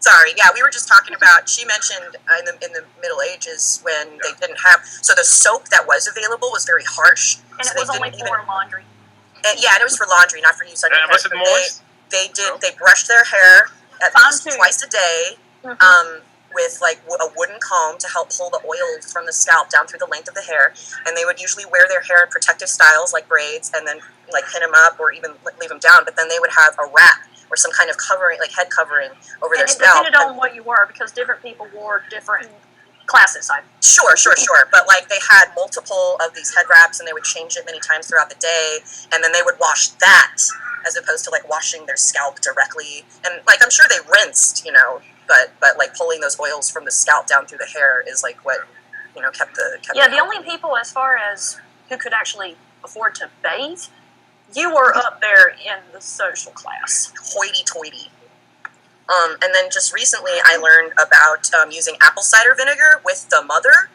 Sorry, yeah, we were just talking about. She mentioned in the Middle Ages when they didn't have. So the soap that was available was very harsh, and so it was only for laundry. And it was for laundry, not for use on your hair. Was it moist? They brushed their hair at least twice a day. With like a wooden comb to help pull the oil from the scalp down through the length of the hair, and they would usually wear their hair in protective styles like braids, and then like pin them up or even leave them down. But then they would have a wrap or some kind of covering, like head covering over their scalp. It depended on what you were, because different people wore different classes. Sure. But like they had multiple of these head wraps, and they would change it many times throughout the day, and then they would wash that as opposed to like washing their scalp directly. And like I'm sure they rinsed, but like pulling those oils from the scalp down through the hair is like what kept the the only people as far as who could actually afford to bathe, you were up there in the social class. Hoity-toity. And then just recently I learned about using apple cider vinegar with the mother.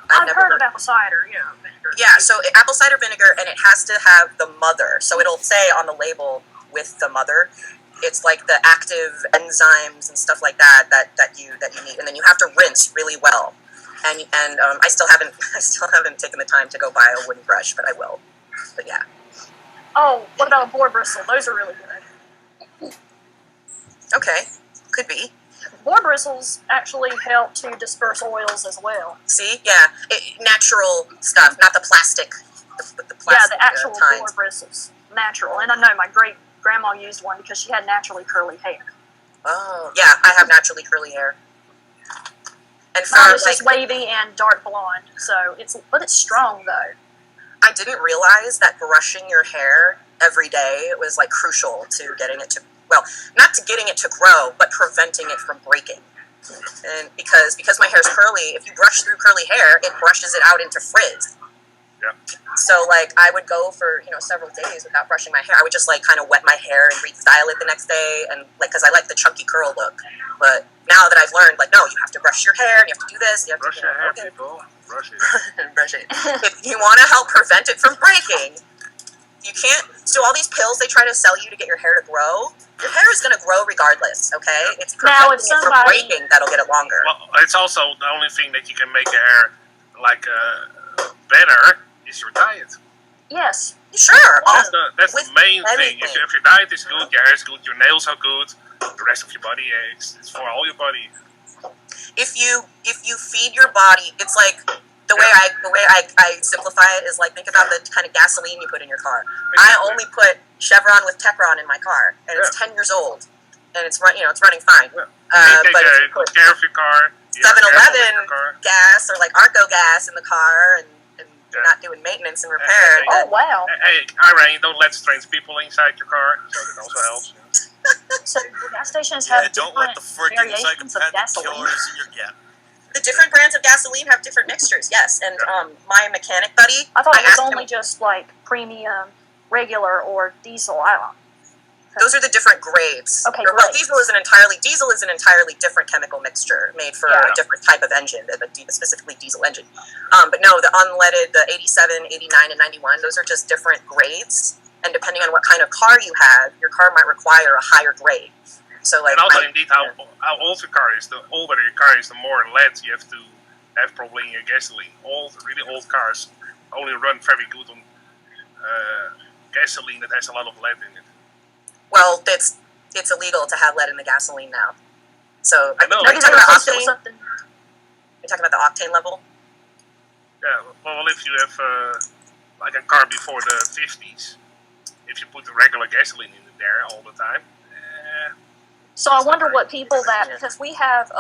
I've heard of apple cider, vinegar. Yeah, so apple cider vinegar, and it has to have the mother. So it'll say on the label with the mother. It's like the active enzymes and stuff like that you need, and then you have to rinse really well. And I still haven't taken the time to go buy a wooden brush, but I will. But yeah. Oh, what about a boar bristle? Those are really good. Okay, could be. Boar bristles actually help to disperse oils as well. See, yeah, natural stuff, not the plastic. The plastic. Yeah, the actual boar bristles, natural. And I know my great grandma used one because she had naturally curly hair. Oh, yeah, I have naturally curly hair. And mine is just wavy and dark blonde, so it's strong though. I didn't realize that brushing your hair every day was like crucial to getting it to, well, not to getting it to grow, but preventing it from breaking. And because my hair is curly, if you brush through curly hair, it brushes it out into frizz. Yeah. So like I would go for several days without brushing my hair. I would just like kind of wet my hair and restyle it the next day, and like because I like the chunky curl look. But now that I've learned, like, no, you have to brush your hair, and you have to do this. You have brush to your hair, people. Brush it. Brush it. If you want to help prevent it from breaking, you can't. So all these pills they try to sell you to get your hair to grow. Your hair is going to grow regardless. Okay, it's preventing it from breaking that'll get it longer. Well, it's also the only thing that you can make your hair like better is your diet. Yes. Sure. That's the main thing. If your diet is good, your hair is good, your nails are good, the rest of your body it's for all your body. If you feed your body, it's like the way I simplify it is like think about the kind of gasoline you put in your car. Exactly. I only put Chevron with Techron in my car, and it's 10 years old, and it's running fine. Yeah. But if you put care of your car, 7-Eleven gas or like Arco gas in the car, and you're not doing maintenance and repair. Oh wow! Hey, Irene, don't let strange people inside your car. So that also helps. So the gas stations have don't let the freaking psychopathic killers in your The different brands of gasoline have different mixtures. Yes, and my mechanic buddy. I thought it was only just like premium, regular, or diesel. Those are the different grades. Okay, well, diesel is an entirely different chemical mixture made for a different type of engine, specifically diesel engine. But no, the unleaded, the 87, 89, and 91, those are just different grades. And depending on what kind of car you have, your car might require a higher grade. So, like, and also, indeed, how old your car is, the older your car is, the more lead you have to have probably in your gasoline. Really old cars only run very good on gasoline that has a lot of lead in it. Well, it's illegal to have lead in the gasoline now. So, are you talking about octane? You're talking about the octane level? Yeah, well, if you have like a car before the 50s, if you put the regular gasoline in there all the time. So I wonder what people because we have,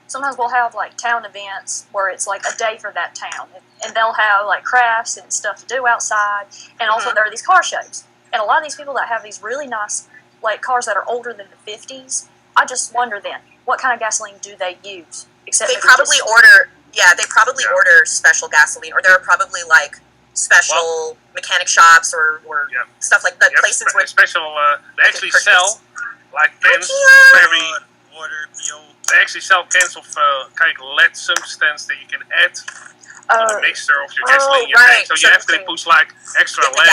sometimes we'll have like town events where it's like a day for that town. And they'll have like crafts and stuff to do outside. And also there are these car shows. And a lot of these people that have these really nice like cars that are older than the 50s, I just wonder then, what kind of gasoline do they use? They probably order special gasoline, or there are probably like special mechanic shops or stuff like that. Places where special they actually sell like cans they actually sell cans of kind of lead substance that you can add to the mixture of your gasoline in your tank. So you have to push like extra lead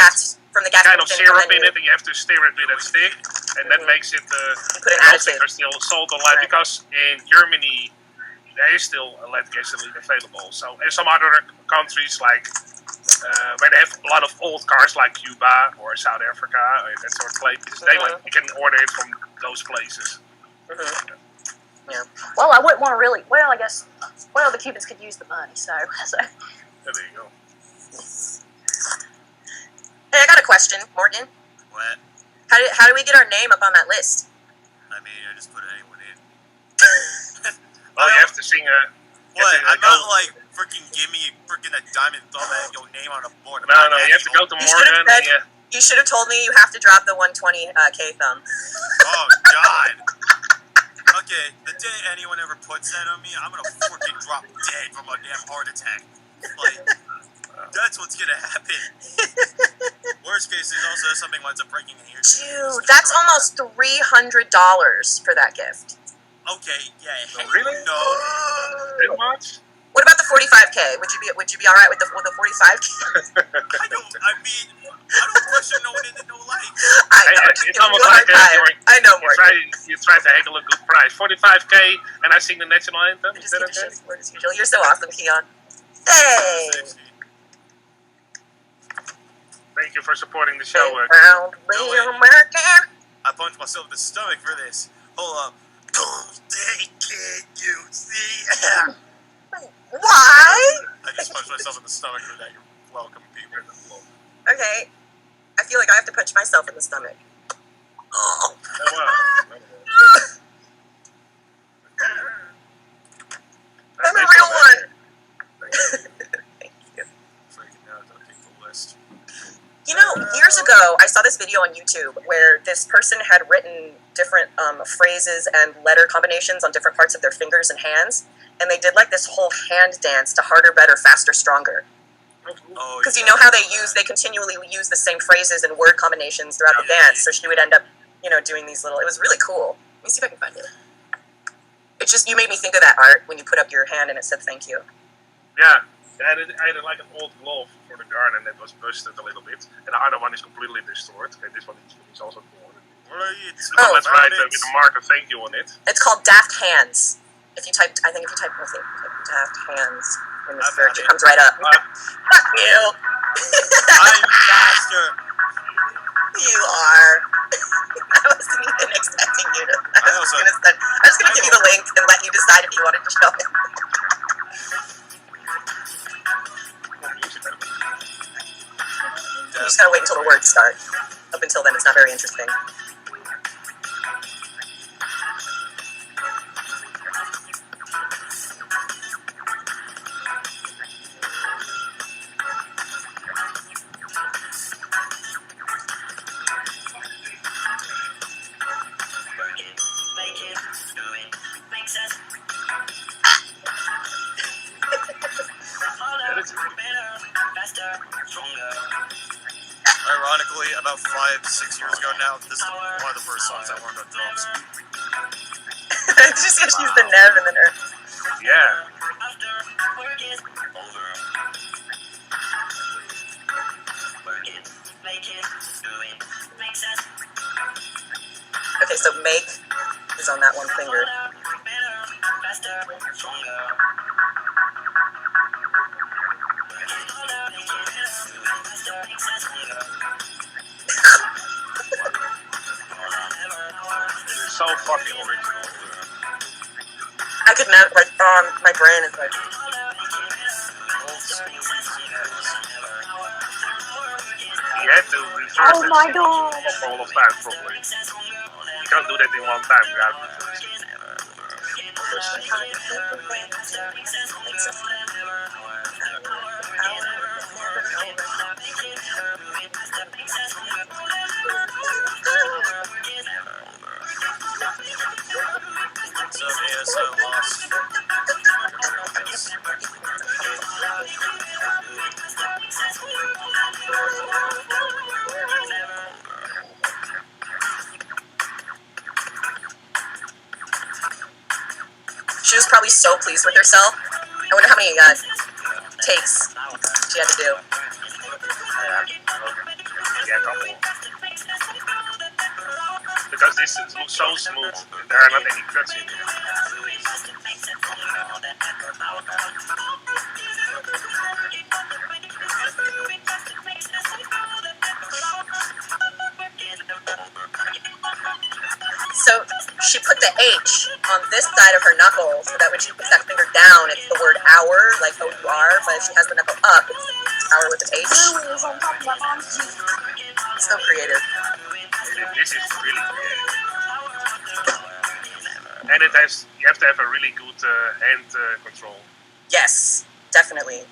from the gas kind of station. syrup in it, and you have to stir it with a stick, and that makes it. Put an additive. There's still salt on light because in Germany there is still lead gasoline available. So in some other countries like where they have a lot of old cars like Cuba or South Africa or that sort of places, you can order it from those places. Yeah. Well, I wouldn't want to really. Well, I guess. Well, the Cubans could use the money, so. There you go. Hey, I got a question, Morgan. What? How do we get our name up on that list? I mean, I just put anyone in. Well, you have to sing a. What? I'm not like freaking give me freaking a diamond thumb and your name on a board. No, you have to go to Morgan. You should have told me you have to drop the 120K thumb. Oh God. Okay, the day anyone ever puts that on me, I'm gonna freaking drop dead from a damn heart attack. Like, that's what's gonna happen. Worst case is also something winds up breaking in here. Dude, that's almost $300 for that gift. Okay, yeah. Really? No. Too much? What about the 45K? Would you be all right with the 45K? I don't question no one in the no life. I know. It's almost like I know, Morgan. you try to haggle a good price. 45K, and I sing the national anthem. Is that okay? You're so awesome, Keon. Hey! Thank you for supporting the show. Proud American. I punched myself in the stomach for this. Hold up. Don't take it, you see? Why? I just punched myself in the stomach for that. You're welcome, people. Okay. I feel like I have to punch myself in the stomach. Oh. I'm a real one. Thank you. Freaking out on people list. You know, years ago, I saw this video on YouTube where this person had written different phrases and letter combinations on different parts of their fingers and hands, and they did like this whole hand dance to harder, better, faster, stronger. Because you know how they continually use the same phrases and word combinations throughout the dance, so she would end up, doing these little, it was really cool. Let me see if I can find it. It's just, you made me think of that art when you put up your hand and it said thank you. Yeah, I had like an old glove for the garden that was busted a little bit, and the other one is completely destroyed. Okay, this one is also torn. Let's write with a mark of thank you on it. It's called Daft Hands. If you type Daft Hands in the search, it comes right up. Fuck you. I'm faster. You are. I wasn't even expecting you to. I was just gonna give you the link and let you decide if you wanted to show it. You just gotta wait until the words start. Up until then, it's not very interesting. Ironically, about 5-6 years ago now, this is one of the first songs I learned on drums. Just use the nev and the nerf. Yeah. Okay, so make is on that one finger. So fucking original. I could never, my brain is like... You have to reverse Oh my god! all of time probably. You can't do that in one time without reversing. She was probably so pleased with herself. I wonder how many takes she had to do. Yeah, a couple. Because this looks so smooth. There are not any cuts in here. So she put the H on this side of her knuckle so that when she puts that finger down, it's the word hour, like O-U-R, but if she has the knuckle up, it's hour with an H. Is on top of my mom's Jeep. So creative. This is really creative. And it has, you have to have a really good hand control. Yes, definitely.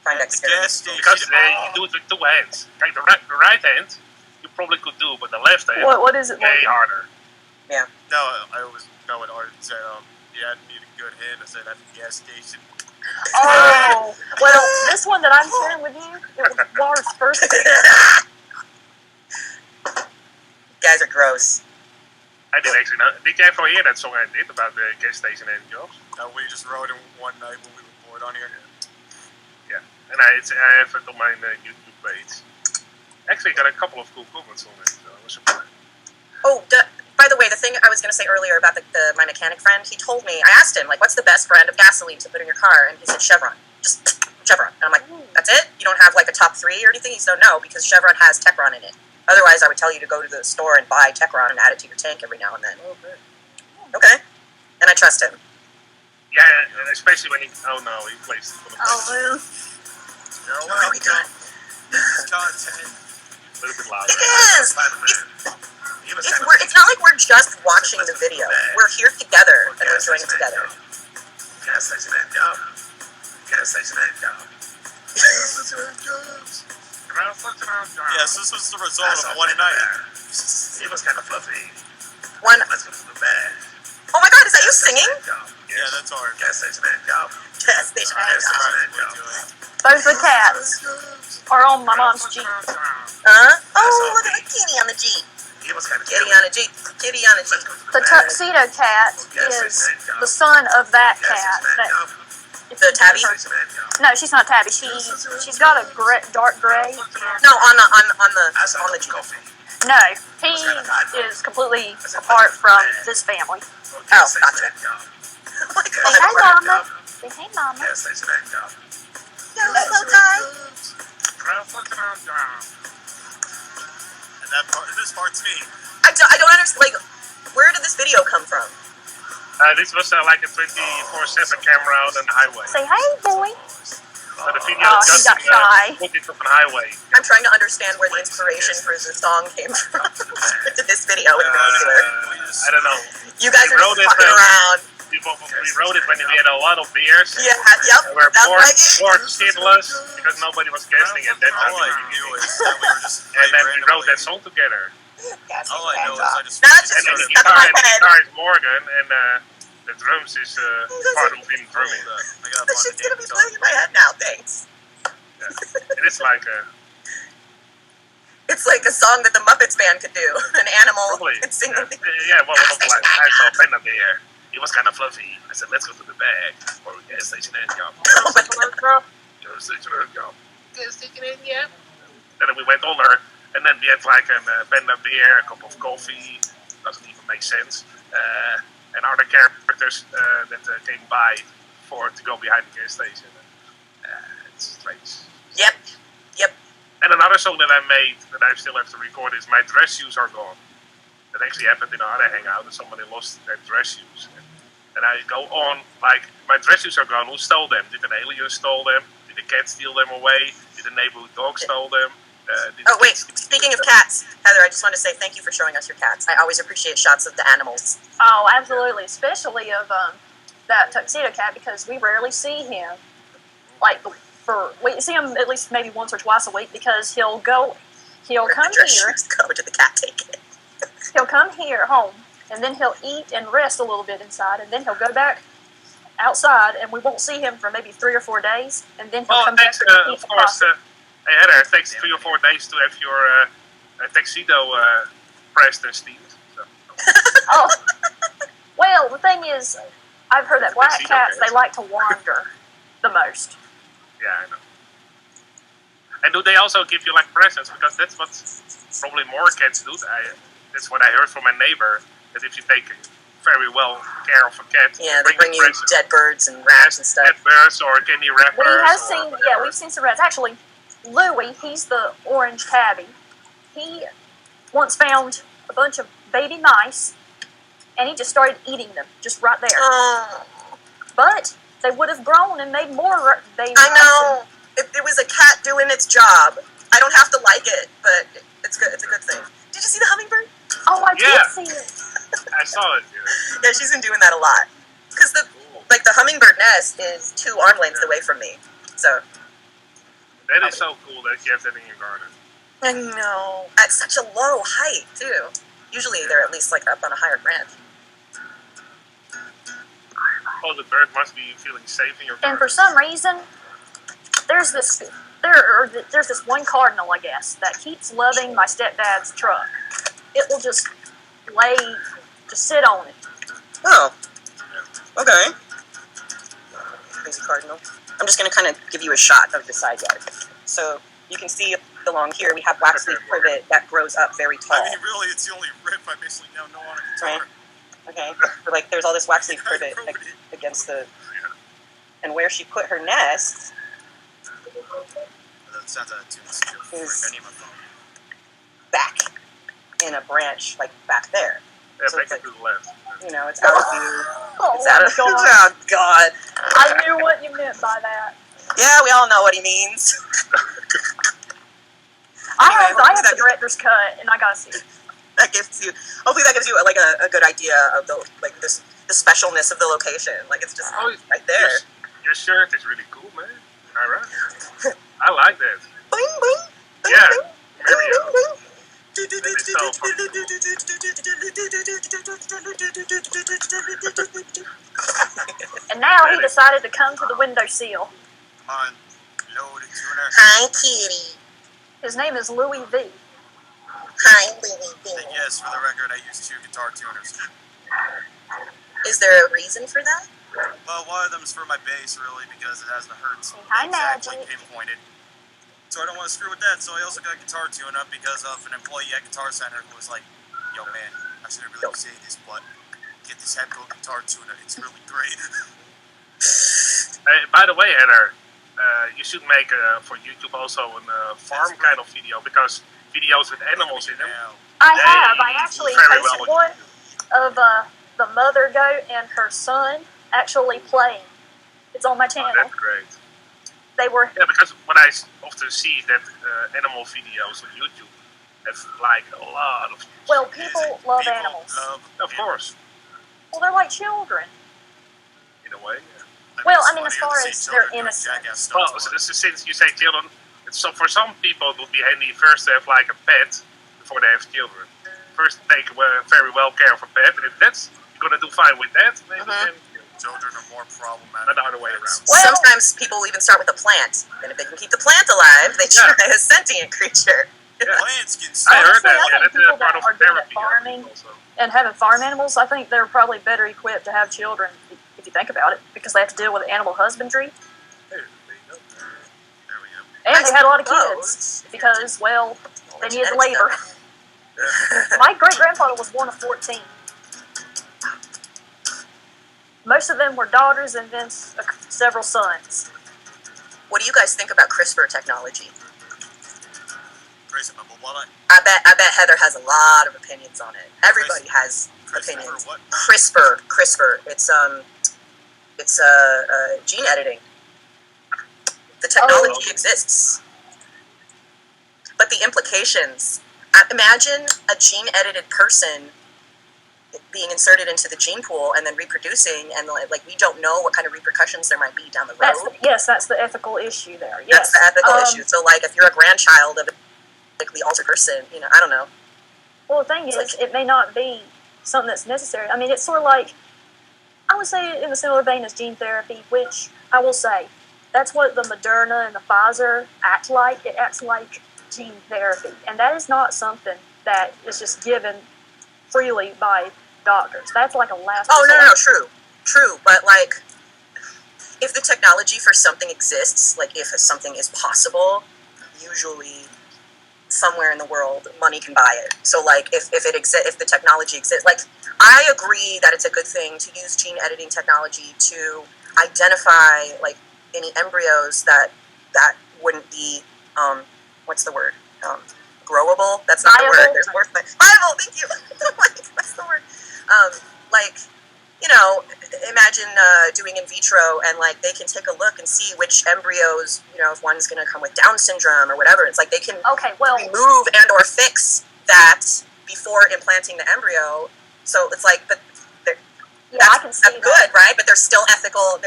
Find The dexterity. gas station. Because you do it with 2 hands. Like the right hand, you probably could do, but the left hand, What is it? way Morgan? harder. No, I was know what Art said. You had need a good hand. I said at the gas station. Oh, well, this one that I'm sharing with you, it was Laura's first. Guys are gross. I did actually not. Did you ever hear that song I did about the gas station and jobs? No, we just wrote it one night when we were bored on here. And I have it on my YouTube page. Actually, got a couple of cool comments on it, so I was surprised. Oh, by the way, the thing I was going to say earlier about my mechanic friend, he told me, I asked him, like, what's the best brand of gasoline to put in your car? And he said Chevron. Just Chevron. And I'm like, that's it? You don't have, like, a top 3 or anything? He said, no, because Chevron has Techron in it. Otherwise, I would tell you to go to the store and buy Techron and add it to your tank every now and then. Okay. And I trust him. Yeah, and especially when he. Oh no, he plays. Oh, You're What are we doing? content. A little bit louder. It is! It's not like we're just watching the video. We're here together and we're enjoying it together. Gas station and job. Gas station and job. Gas station and jobs. Yes, this was the result of one night. He was kind of fluffy. One. Let's go to the bed. Oh my god, is that you singing? Yeah, that's Art. Gas station and job. Gas station and Gas job. station and job. both the cats are on my mom's Jeep. Huh? Oh, look at the kitty on the Jeep. He was kind of Kitty on a Jeep. Kitty on a Jeep. The tuxedo cat is the son of that cat. The tabby? No, she's not tabby. She's got a dark gray. No, on the Jeep. No, he is completely apart from this family. Oh, gotcha. Oh my Say hey, god. mama. Say hey, mama. Yellow tie. And this part's me. I don't understand. Like, where did this video come from? This was like a 24/7 camera out on the highway. Say hey, boy. So the video Oh, he just got shy. put it on the highway. I'm trying to understand where the inspiration for the song came from. To this video in particular. I don't know. You guys are wrote just it, fucking around. We wrote it when we had a lot of beers. Yeah, yep. We were That's bored, right. shitless because nobody was guessing at that All I time. knew is that we were just And then we wrote that song together. All I know is I just. Now that's And just the stuck in my head. guitar is Morgan, and the drums is part of him drumming. I got This shit's gonna be playing in my head now, thanks. And it's like It's like a song that the Muppets band could do. An animal probably can sing. yeah, well, like I saw Panda Bear. He was kind of fluffy. I said, let's go to the bag for a gas station and job. Oh my god. Gas station and job. Gas station and job. Then we went over, and then we had like a Panda Bear, a cup of coffee. Doesn't even make sense. And other characters that came by to go behind the gas station. It's strange. Yep. And another song that I made that I still have to record is My Dress Shoes Are Gone. That actually happened in another hangout, and somebody lost their dress shoes. And I go on, like, my dress shoes are gone. Who stole them? Did an alien steal them? Did a cat steal them away? Did a neighborhood dog steal them? Oh wait, speaking of cats, Heather, I just want to say thank you for showing us your cats. I always appreciate shots of the animals. Oh, absolutely, especially of that tuxedo cat because we rarely see him. Like we see him at least maybe once or twice a week because he'll come The dress here. shoes go to the cat take it. He'll come here home, and then he'll eat and rest a little bit inside, and then he'll go back outside, and we won't see him for maybe 3 or 4 days, and then he'll Well, come it takes, back to eat of the course, pasta. hey Heather, it takes 3 or 4 days to have your tuxedo pressed and steamed. So. Oh, well, the thing is, I've heard that black cats, they like to wander the most. Yeah, I know. And do they also give you like presents? Because that's what probably more cats do. That's what I heard from my neighbor. That if you take very well care of a cat, Yeah, they bring you presents. dead birds and rats and stuff. Dead birds or candy wrappers. We have or seen, whatever. we've seen some rats. Actually, Louie, he's the orange tabby. He once found a bunch of baby mice, and he just started eating them, just right there. Oh, But they would have grown and made more baby I mice. know. It was a cat doing its job. I don't have to like it, but it's good. It's a good thing. Did you see the hummingbird? Oh, I Yeah. did see it. I saw it. Yeah, she's been doing that a lot. Because the hummingbird nest is 2 arm lengths away from me. So That is so cool that you have that in your garden. I know. At such a low height too. Usually they're at least like up on a higher branch. Oh, the bird must be feeling safe in your garden. And for some reason, there's this one cardinal, I guess, that keeps loving my stepdad's truck. It will just sit on it. Oh. Okay. Crazy cardinal. I'm just going to kind of give you a shot of the side yard. So you can see along here we have waxleaf privet that grows up very tall. I mean, really, it's the only rip I basically now know on a guitar. Okay. So, like there's all this waxleaf privet against the, and where she put her nest That sounds like a tune for any of my phone. back in a branch like back there. Yeah, So make it's it like, to the left. you know, it's out of view. Oh, It's out of God. oh God. I knew what you meant by that. Yeah, we all know what he means. I Anyway, have hopefully the director's cut, and I gotta see it. That gives you, hopefully that gives you like a good idea of the the specialness of the location. Like it's just right there. Your shirt is really cool, man. All right. I like that. Boing, boing, boing, Yeah. boing, Very boing, boing. And now he decided to come to the windowsill. Come on, load it tuner. Hi, kitty. His name is Louis V. Hi, Louie. And yes, for the record, I use 2 guitar tuners. Is there a reason for that? Well, one of them is for my bass, really, because it has the hertz Hi, exactly Magic. pinpointed. So I don't want to screw with that, so I also got a guitar tune-up because of an employee at Guitar Center who was like, yo, man, I shouldn't really say this, but get this Hepco guitar tuner. It's really great. By the way, Heather, you should make for YouTube also a farm kind of video because videos with animals in them. Now, I have. I actually Very posted well. one of the mother goat and her son actually playing. It's on my Oh, channel. that's great. They were. Yeah, because when I often see that animal videos on YouTube, that's like a lot of. Well, people love people animals. love Of course, Well, they're like children. in a way. Yeah. Well, it's I mean, as funnier far to as see they're children doing innocent. jackass stuff, Well, but- since you say children, so for some people it would be handy first to have like a pet before they have children. First, take very well care of a pet, and if that's you're gonna do fine with that, maybe then children are more problematic. not the other way around. Well- Sometimes people even start with a plant. And if they can keep the plant alive, they try a sentient creature. Plants can I heard Honestly, that. I Yeah, think that's people part that of are good at therapy. farming Also. and having farm animals, I think they're probably better equipped to have children, if you think about it, because they have to deal with animal husbandry. There you go. There we go. And they had a lot of Oh. kids because, well, they needed the labor. My great-grandfather was one of 14. Most of them were daughters and then several sons. What do you guys think about CRISPR technology? Crazy, but what? I bet Heather has a lot of opinions on it. Everybody has Christopher, opinions. what? CRISPR. It's gene editing. The technology Oh. exists, but the implications. Imagine a gene-edited person being inserted into the gene pool and then reproducing, and like we don't know what kind of repercussions there might be down the road. That's the ethical issue there. That's Yes. the ethical issue. So, like, if you're a grandchild of a genetically altered person, I don't know. Well, the thing is, It's like- it may not be something that's necessary. I mean, it's sort of like, I would say in the similar vein as gene therapy, which I will say, that's what the Moderna and the Pfizer act like. It acts like gene therapy. And that is not something that is just given freely by doctors. That's like a last Oh, resort. no, true. But, like, if the technology for something exists, like if something is possible, usually somewhere in the world money can buy it. So like if the technology exists, like I agree that it's a good thing to use gene editing technology to identify like any embryos that wouldn't be what's the word, growable. That's not viable. the word. There's more viable. Thank you. Like, what's the word? Like, you know, imagine doing in vitro and like they can take a look and see which embryos, you know, if one's going to come with Down syndrome or whatever. It's like they can remove and or fix that before implanting the embryo. So it's like, but I can see that's good, right? But there's still ethical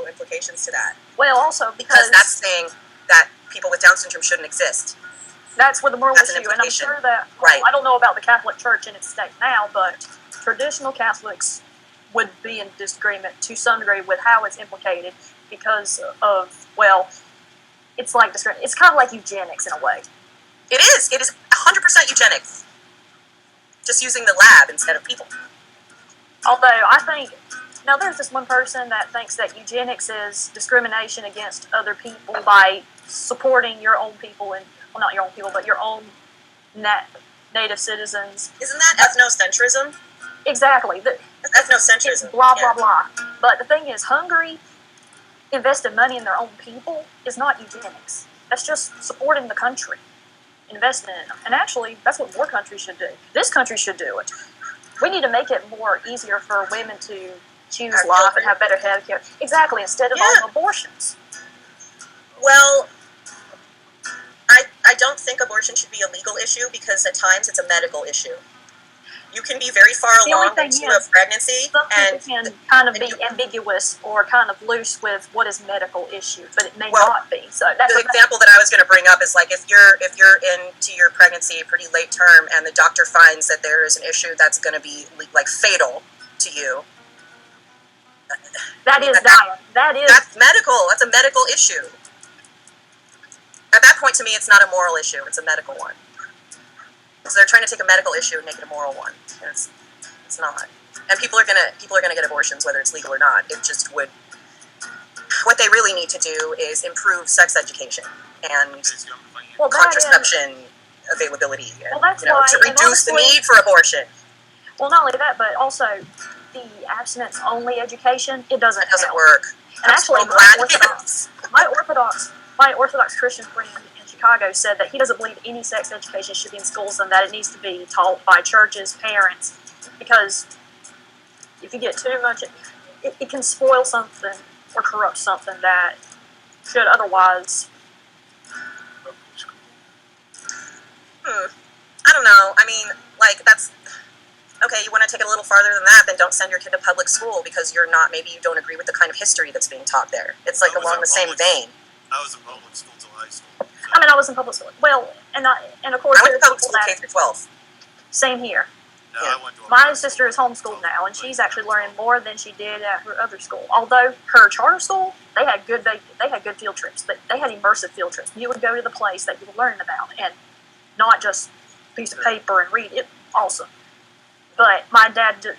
implications to that. Well, also because that's saying that people with Down syndrome shouldn't exist. That's where the moral That's an issue, and I'm implication. sure that Right. I don't know about the Catholic Church in its state now, but traditional Catholics would be in disagreement to some degree with how it's implicated because of, well, it's like it's kind of like eugenics in a way. It is 100% eugenics. Just using the lab instead of people. Although I think, now there's this one person that thinks that eugenics is discrimination against other people by supporting your own people, and, well, not your own people, but your own native citizens. Isn't that ethnocentrism? Exactly. That's ethnocentrism. Blah, blah, blah. But the thing is, Hungary invested money in their own people is not eugenics. That's just supporting the country, investing in them. And actually, that's what more countries should do. This country should do it. We need to make it more easier for women to choose life and have better health care. Exactly, instead of all abortions. Well, I don't think abortion should be a legal issue because at times it's a medical issue. You can be very far along into a pregnancy, and can kind of be ambiguous or kind of loose with what is medical issue, but it may not be. So that's the example that I was going to bring up is like if you're into your pregnancy pretty late term, and the doctor finds that there is an issue that's going to be like fatal to you. That's medical. That's a medical issue. At that point, to me, it's not a moral issue; it's a medical one. So they're trying to take a medical issue and make it a moral one. And it's not. And people are gonna get abortions whether it's legal or not. It just would. What they really need to do is improve sex education and contraception availability, and, to reduce the need for abortion. Well, not only that, but also the abstinence-only education. It doesn't work. And actually, my Orthodox Christian friend in Chicago said that he doesn't believe any sex education should be in schools and that it needs to be taught by churches, parents, because if you get too much, it can spoil something or corrupt something that should otherwise. I don't know. I mean, like, that's... Okay, you want to take it a little farther than that, then don't send your kid to public school because maybe you don't agree with the kind of history that's being taught there. It's like along the same vein. I was in public school till high school. So. I mean, I was in public school. Well, and of course, I went to public school K through 12. Same here. No, I went to my sister is homeschooled now, and she's actually learning more than she did at her other school. Although her charter school, they had good field trips. They had immersive field trips. You would go to the place that you were learning about, and not just a piece of paper and read it. Awesome. But my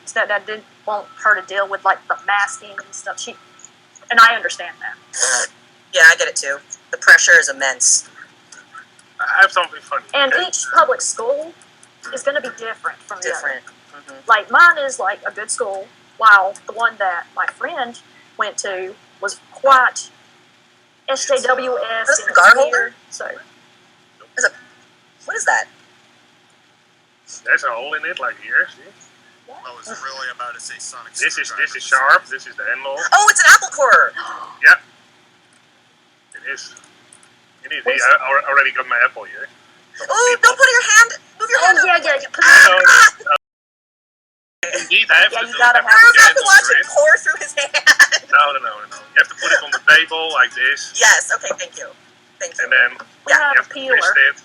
stepdad didn't want her to deal with like the masking and stuff. And I understand that. Yeah, I get it too. The pressure is immense. I have something funny. And each public school is going to be different from the other. Mm-hmm. Like mine is like a good school, while the one that my friend went to was quite SJWS. That's the Garholder? So. What is that? There's a hole in it, like here. See? I was really about to say Sonic. This is sharp. This is the handle. Oh, it's an apple core. Yep. It is. I already got my apple here. Oh, don't put your hand. Move your hand. Yeah. Indeed, I have to do it. gotta I was about to watch it pour through his hand. No. You have to put it on the table like this. Yes. Okay. Thank you. And then we have you have a to peeler. twist it.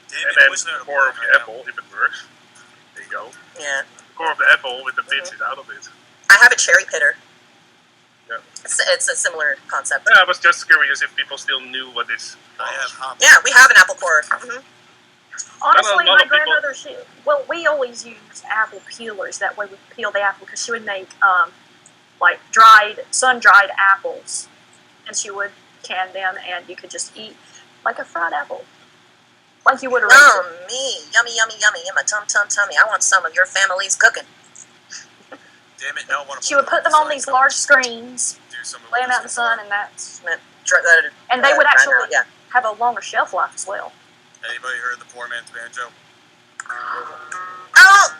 Damn, And then the core of the apple, if it works. There you go. Yeah. The core of the apple with the bits is out of it. I have a cherry pitter. Yeah. It's a similar concept. Yeah, I was just curious if people still knew what this I have hops. Yeah, we have an apple core. Mm-hmm. Honestly, lot my of people- grandmother, we always used apple peelers. That way we peel the apple because she would make like sun-dried apples, and she would can them, and you could just eat. like a fried apple, like you would a Me, yummy, yummy, yummy, in my tummy. I want some of your family's cooking. Damn it, no one. She would put them on these large screens, lay them out in the sun, and and they would actually have a longer shelf life as well. Anybody heard the poor man's banjo? Oh!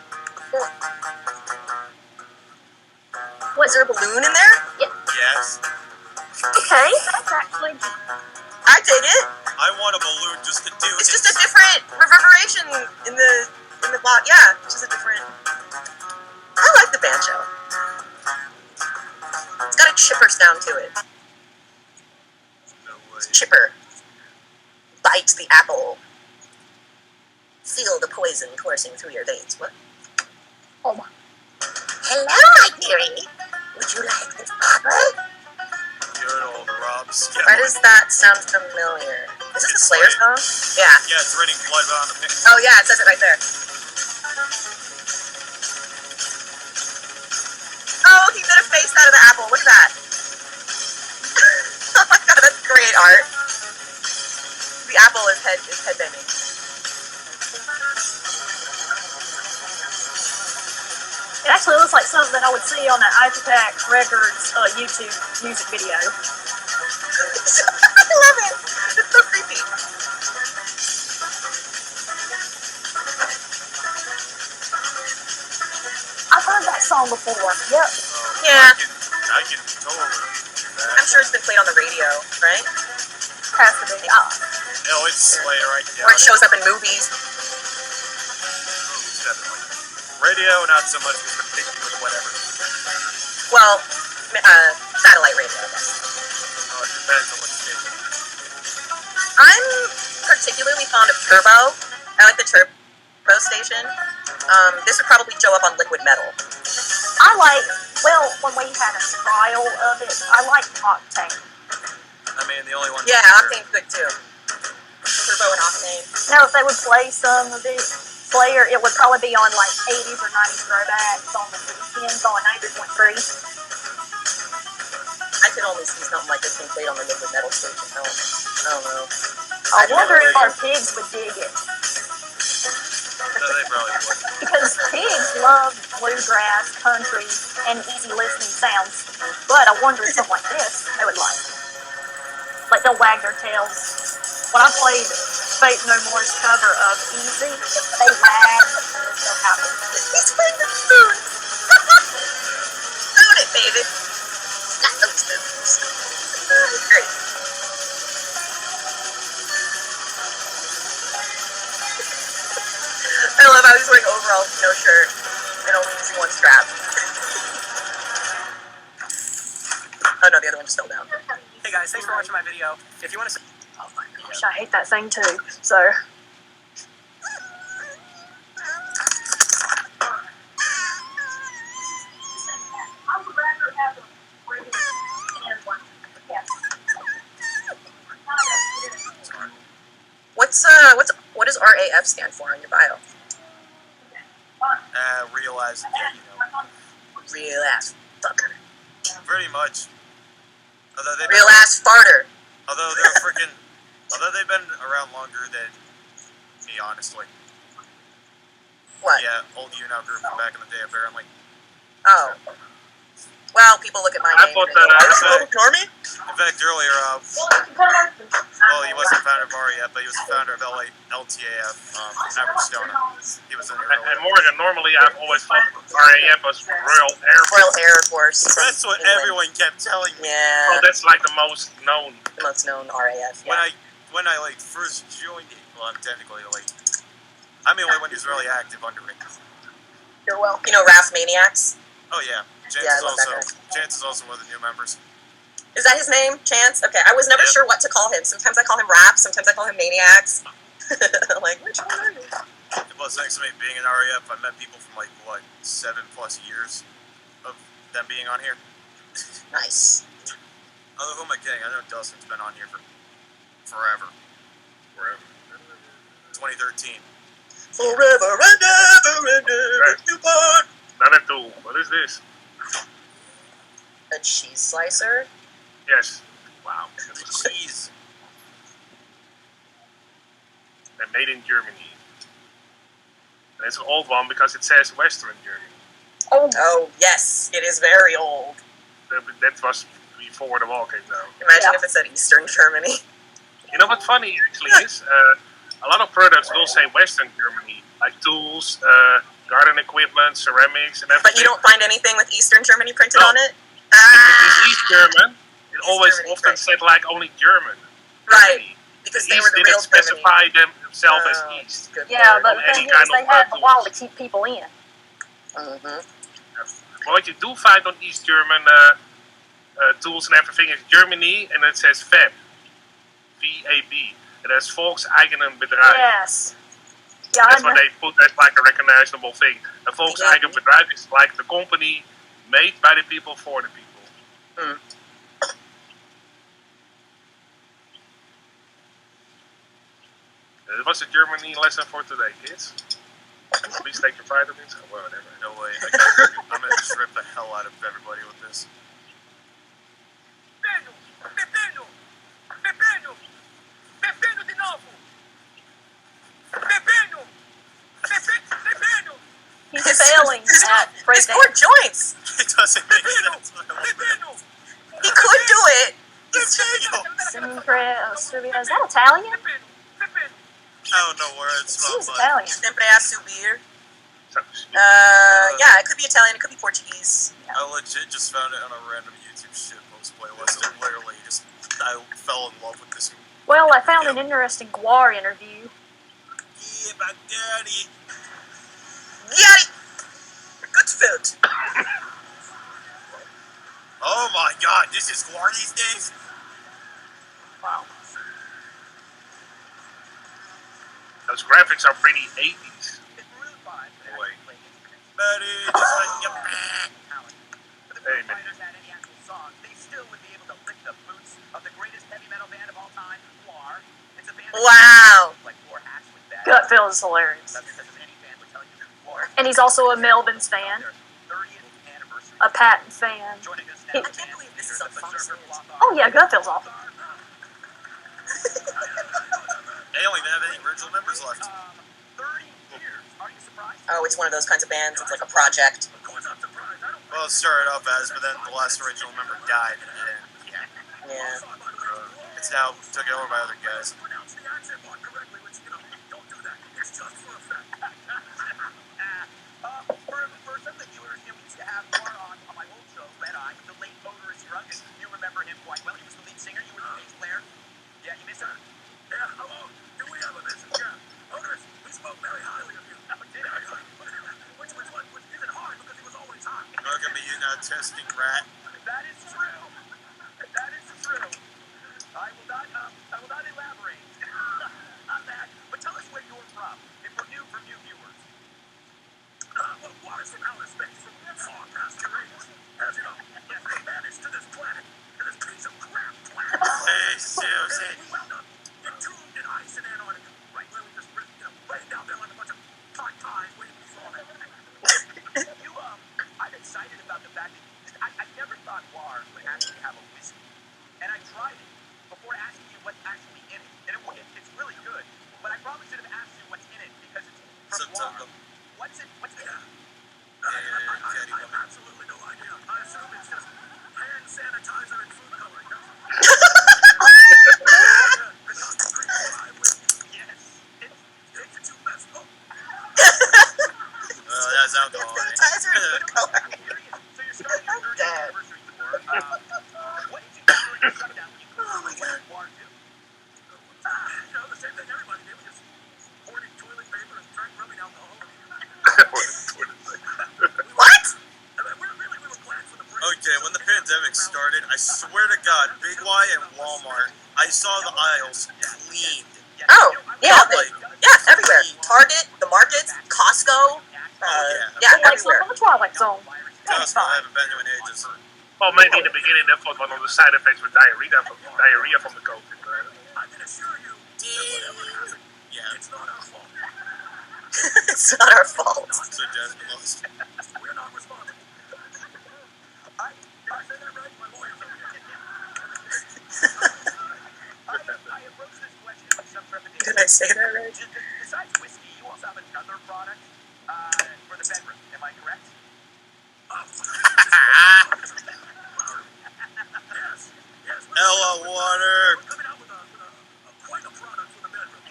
Was there a balloon in there? Yeah. Yes. Okay, that's actually. I dig it. I want a balloon just to do it. It's just a different reverberation in the block. Yeah, it's just a different. I like the banjo. It's got a chipper sound to it. No way. It's chipper. Bite the apple. Feel the poison coursing through your veins. What? Oh my. Hello, my dearie. Would you like this apple? Good old Rob. Why does that sound familiar? Is this the Slayer song? Yeah. Yeah, it's raining blood on the picture. Oh yeah, it says it right there. Oh, he made a face out of the apple. Look at that. Oh my god, that's great art. The apple is headbanging. It actually looks like something that I would see on that Ice Attack Records YouTube music video. I love it. It's so creepy. I've heard that song before. Yep. Yeah. I can totally do that. I'm sure it's been played on the radio, right? Has to be. No, it's Slayer right there. Or it shows up in movies. Movies, definitely. Radio, not so much because we're picky with whatever. Well, satellite radio, I guess. Oh, it depends on what station. I'm particularly fond of Turbo. I like the Turbo station. This would probably show up on Liquid Metal. I like, well, when we had a trial of it, I like Octane. I mean, the only one. Yeah, Octane's good too. Turbo and Octane. Now, if they would play some of it, Slayer, it would probably be on like 80s or 90s throwbacks on the weekends on 93.3. I could only see something like this being played on the Liquid Metal station. I don't know. I wonder if our pigs would dig it. No, they probably would. Because pigs love bluegrass, country, and easy listening sounds. But I wonder if something like this, they would like. Like they'll wag their tails. When I played Faith No More's cover of Easy, they laughed. They're so happy. He's playing the spoon. Spoon it, baby. Not those spoons. Great. I love how he's wearing overalls, no shirt, and only using one strap. Oh no, the other one just fell down. Hey guys, thanks for watching my video. If you want to... Oh my gosh, I hate that thing too. So... What does RAF stand for on your bio? Realize, yeah, you know. Real ass fucker. Pretty much. Although they've Real ass farter. Although they've been around longer than me, honestly. What? Yeah, old YouNow group from back in the day, apparently. Oh. Well, people look at my name. thought and they go, that- "Are you still with Normie?" In fact, earlier, well, he wasn't the founder of REF, but he was the founder of LTAF, Average Stoner. He was in here And earlier. Morgan, normally I've always thought RAF was Royal Air Force. Royal Air Force. from That's what England. everyone kept telling me. Yeah. Well, that's like the most known. The most known RAF. When Yeah. I like first joined it, well, I'm technically like, I mean, when he was really active under it. You're welcome. You know RAF Maniacs? Oh yeah, Chance Yeah, I is love that also Chance is also one of the new members. Is that his name? Chance? Okay. I was never Yeah. sure what to call him. Sometimes I call him Rap. Sometimes I call him Maniacs. I'm like, which one are you? Plus, thanks to me being in REF, I met people from like what 7+ years of them being on here. Nice. Although who am I kidding? I know Dustin's been on here for forever. 2013. Forever and ever and ever to part. Nanatu, what is this? A cheese slicer? Yes. Wow. Jeez. and made in Germany. And it's an old one because it says Western Germany. Oh, yes, it is very old. That was before the wall came down. Imagine if it said Eastern Germany. You know what funny actually is? A lot of products will say Western Germany, like tools, garden equipment, ceramics, and everything. But you don't find anything with Eastern Germany printed on it? If it's East German, it always Germany, often said like only German. Right. Germany. Because The they East were the real didn't specify themselves as Oh, East. good Yeah, lord. but the Any thing kind is, they of had a tools. while to keep people in. Mhm. Well, what you do find on East German tools and everything is Germany, and it says VAB. VAB. And that's Volkseigenem Bedrijf. Yes. Yeah, That's what they put as like a recognizable thing. A Volkseigen Bedrijf is like the company made by the people for the people. Mm. That was a Germany lesson for today, kids. Please take your vitamins. Oh, well, whatever. No way. I'm gonna just rip the hell out of everybody with this. he's failing at His breakdance. core joints. It doesn't make sense. He could do it. Sempre Australia. Is that Italian? I don't know words. Seems But Italian. Sempre a subir. So, Yeah, it could be Italian, it could be Portuguese. I legit just found it on a random YouTube shitpost playlist, and literally just I fell in love with this. Well, I found an interesting Guar interview. Yeah, my daddy. Yeah, good food. Oh my god, this is Guar these days? Wow. those graphics are pretty 80s. Wait. Buddy, just like, yep. Hey, man. Wow. Gutfeld is hilarious. And he's also a Melvins fan, a Patton fan. I can't believe this is on Fox News. Oh yeah, Gutfeld's awesome. They don't even have any original members left. Oh, it's one of those kinds of bands. It's like a project. Well, it started off as, but then the last original member died, and yeah. Yeah. It's now taken over by other guys. Welcome to YouNow testing rat. That is true. That is true. I will not elaborate on that. But tell us where you're from, if we're new for new viewers. Well, Water's from outer space, far past your age. As you know, we vanished to this planet, to this piece of crap planet. Hey, Susan. We wound up entombed in ice in Antarctica, right where we just, laying down there like a bunch of pies waiting to fall in. I'm excited about the fact that I never thought War would actually have a whiskey. And I tried it before asking you what's actually in it. And it's really good. But I probably should have asked you what's in it because it's from War. What's in it? I have absolutely no idea. I assume it's just hand sanitizer and food coloring. Yes. It's the two best. That's alcohol. Sanitizer and food coloring. So you're starting your I'm 30th dead. anniversary tour. What did you do during the shutdown when you Oh my God. War do? The same thing everybody did. We just hoarded toilet paper and drank rubbing alcohol. What? We were glad for the break. Okay, when the pandemic started, I swear to God, Big Y and Walmart, I saw the aisles cleaned. Oh, yeah. Like, Yeah, everywhere. Target, the markets, Costco. Yeah, Like everywhere. from the Twilight Zone. That's why I haven't been to in ages. Well, maybe in the beginning that was one of the side effects with diarrhea from the COVID. I can assure you, Yeah, it's not our fault. It's not our fault. so Jasmine lost. We're not responsible. Did I say that right? My lawyer's over here. I approach this question with some trepidation. Did I say that right? Besides whiskey, you also have another product for the bedroom. Am I correct? Ella water. We're coming out with quite a product for the bedroom.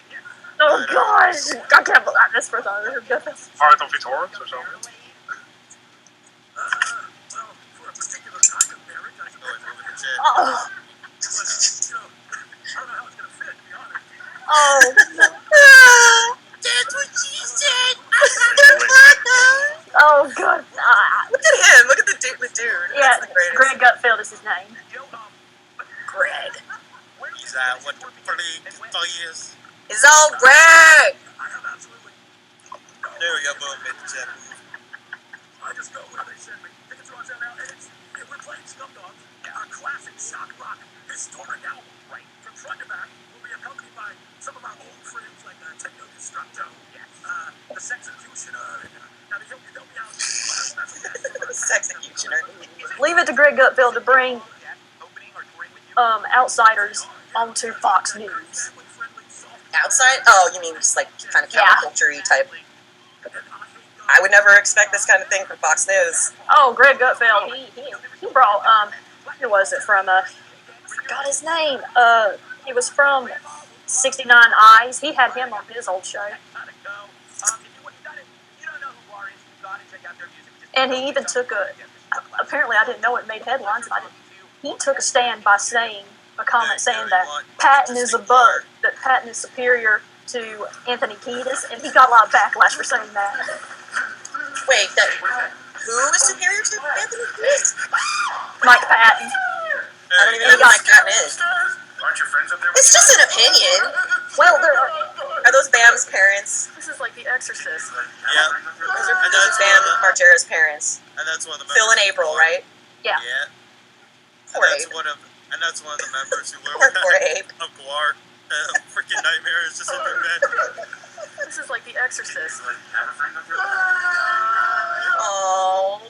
Oh gosh, I can't believe this first time I've ever done this. Heart of its horns or something. Well, for a particular kind of marriage, I Oh, wait, moving the jet. Oh, I don't know how it's gonna fit, to be honest. oh, That's what she said. oh god. Look at him. Look at the dude. Yeah, That's the greatest. Greg Gutfeld is his name. Greg. Is that what the pretty is? It's all Greg. I have absolutely. There we go, boom, made the jet move. I just go where they send me. Tickets are on sale now, and we're playing Scum Dogs, our classic shock rock historic album. Right. From front to back, we'll be accompanied by some of our old friends like Techno Destructo, the Sexecutioner, and they'll be out. Sexecutioner. Leave it to Greg Gutfeld to bring outsiders onto Fox News. Outside? Oh, you mean just like kind of counterculture-y type? I would never expect this kind of thing from Fox News. Oh, Greg Gutfeld, he brought who was it from? I forgot his name. He was from 69 Eyes. He had him on his old show. And he even took apparently I didn't know it made headlines. He took a stand by saying a comment saying that Patton is above, that Patton is superior to Anthony Kiedis, and he got a lot of backlash for saying that. Wait, who is superior to Anthony Kiedis? Mike Patton. I don't even know who Mike Patton is. Aren't your friends up there? It's just an opinion. Well, Are those Bam's parents? this is like The Exorcist. Yeah. Those are Bam Margera's parents. And that's one of the Phil members. and April, right? Yeah. Yeah. Poor And that's Abe. one of the members who Poor Abe. of Guar. Freaking nightmare is just in their bed. This is like The Exorcist. Have a friend up there? Oh.